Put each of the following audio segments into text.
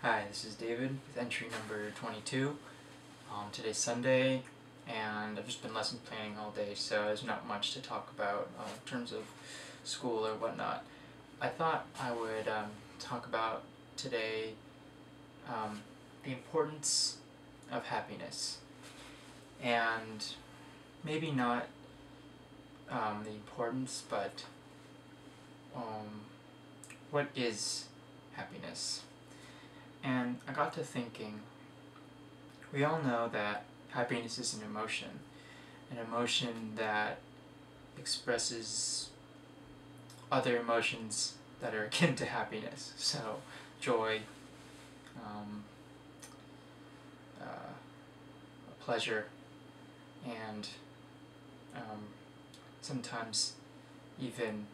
Hi, this is David with entry number 22. Today's Sunday, and I've just been lesson planning all day, so there's not much to talk about in terms of school or whatnot. I thought I would talk about today the importance of happiness, and maybe not the importance, but what is happiness? And I got to thinking, we all know that happiness is an emotion that expresses other emotions that are akin to happiness. So, joy, pleasure, and sometimes even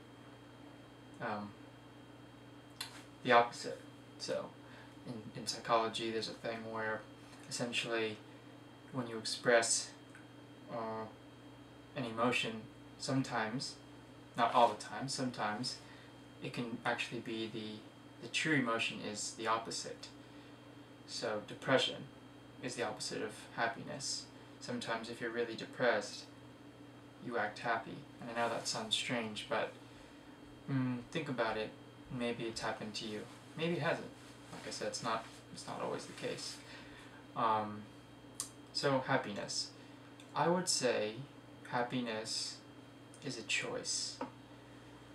the opposite. So, in psychology, there's a thing where essentially when you express an emotion, sometimes, not all the time, sometimes it can actually be the true emotion is the opposite. So depression is the opposite of happiness. Sometimes if you're really depressed, you act happy. And I know that sounds strange, but think about it. Maybe it's happened to you. Maybe it hasn't. Like I said, it's not always the case. So happiness. I would say happiness is a choice.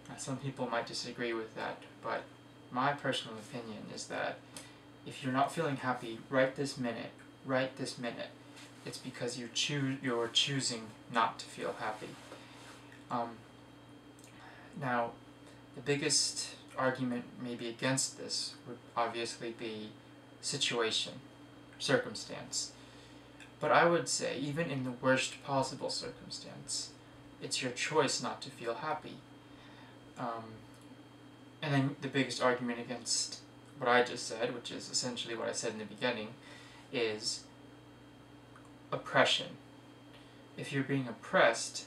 Now, some people might disagree with that, but my personal opinion is that if you're not feeling happy right this minute, it's because you're choosing not to feel happy. Now, the biggest argument maybe against this would obviously be situation, circumstance. But I would say, even in the worst possible circumstance, it's your choice not to feel happy. And then the biggest argument against what I just said, which is essentially what I said in the beginning, is oppression. If you're being oppressed,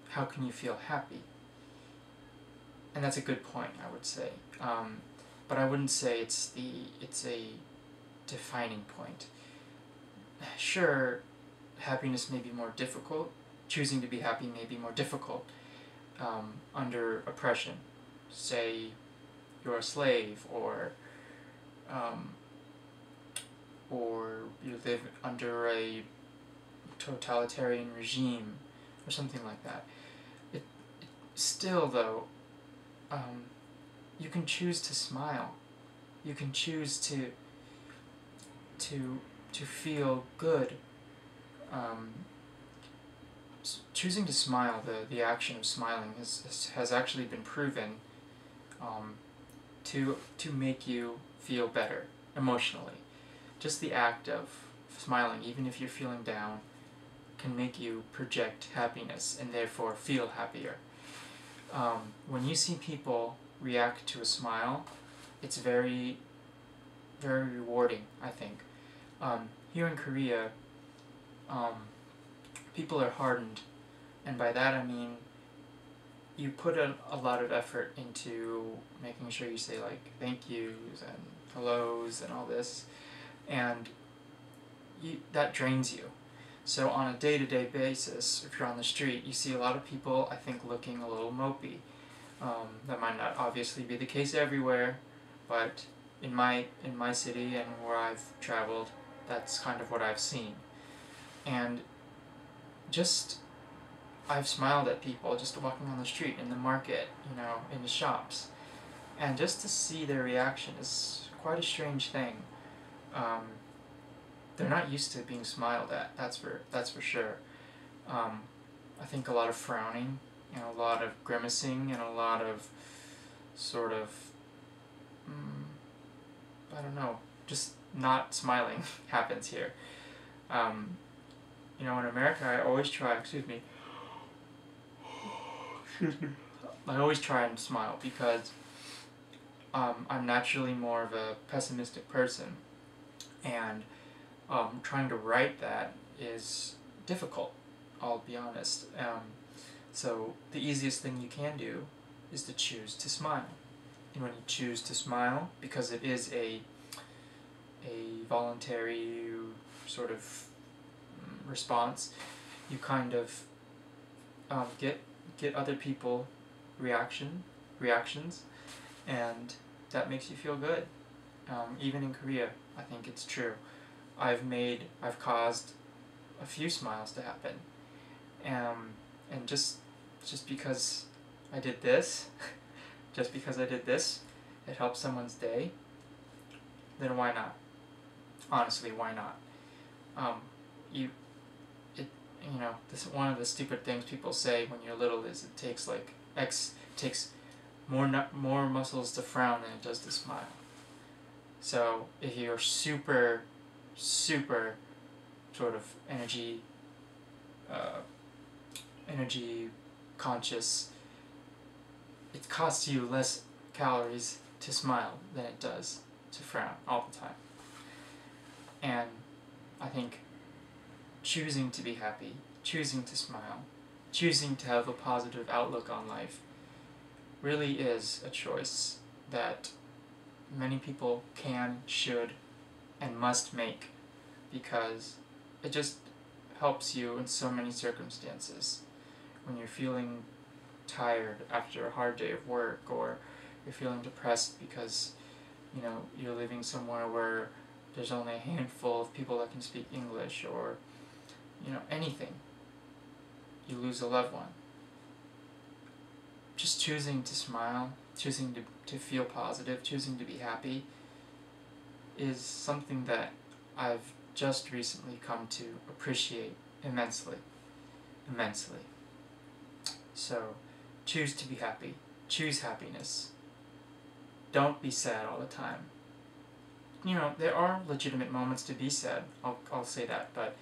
how can you feel happy? And that's a good point, I would say. But I wouldn't say it's a defining point. Sure, happiness may be more difficult. Choosing to be happy may be more difficult under oppression. Say you're a slave, or you live under a totalitarian regime, or something like that. Still, though, you can choose to smile. You can choose to feel good. Choosing to smile, the action of smiling has actually been proven to make you feel better emotionally. Just the act of smiling, even if you're feeling down, can make you project happiness and therefore feel happier. When you see people react to a smile, it's very, very rewarding, I think. Here in Korea, people are hardened, and by that I mean you put a lot of effort into making sure you say like thank yous and hellos and all this, and that drains you. So on a day-to-day basis, if you're on the street, you see a lot of people, I think, looking a little mopey. That might not obviously be the case everywhere, but in my city and where I've traveled, that's kind of what I've seen. And I've smiled at people just walking on the street, in the market, in the shops, and just to see their reaction is quite a strange thing. They're not used to being smiled at, that's for sure. I think a lot of frowning, and a lot of grimacing, and a lot of sort of, I don't know, just not smiling happens here. In America, I always try, I always try and smile because I'm naturally more of a pessimistic person, and trying to write that is difficult, I'll be honest. So the easiest thing you can do is to choose to smile. And when you choose to smile, because it is a a voluntary sort of response. You kind of get other people reactions, and that makes you feel good. Even in Korea, I think it's true. I've caused a few smiles to happen, and just because I did this, just because I did this, it helped someone's day. Then why not? Honestly, why not? This one of the stupid things people say when you're little is it takes more muscles to frown than it does to smile. So if you're super sort of energy conscious, it costs you less calories to smile than it does to frown all the time. And I think choosing to be happy, choosing to smile, choosing to have a positive outlook on life really is a choice that many people can, should, and must make, because it just helps you in so many circumstances. When you're feeling tired after a hard day of work, or you're feeling depressed because you're living somewhere where there's only a handful of people that can speak English, or anything, you lose a loved one. Just choosing to smile, choosing to feel positive, choosing to be happy is something that I've just recently come to appreciate immensely. So choose to be happy, choose happiness. Don't be sad all the time. There are legitimate moments to be sad, I'll say that, but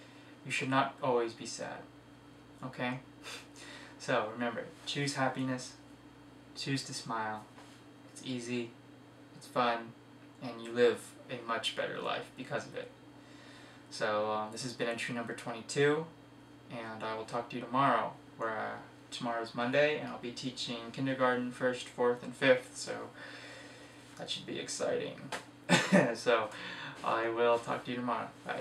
you should not always be sad, okay? So remember, choose happiness, choose to smile. It's easy, it's fun, and you live a much better life because of it. So this has been entry number 22, and I will talk to you tomorrow, where tomorrow's Monday, and I'll be teaching kindergarten, 1st, 4th, and 5th, so that should be exciting. So I will talk to you tomorrow. Bye.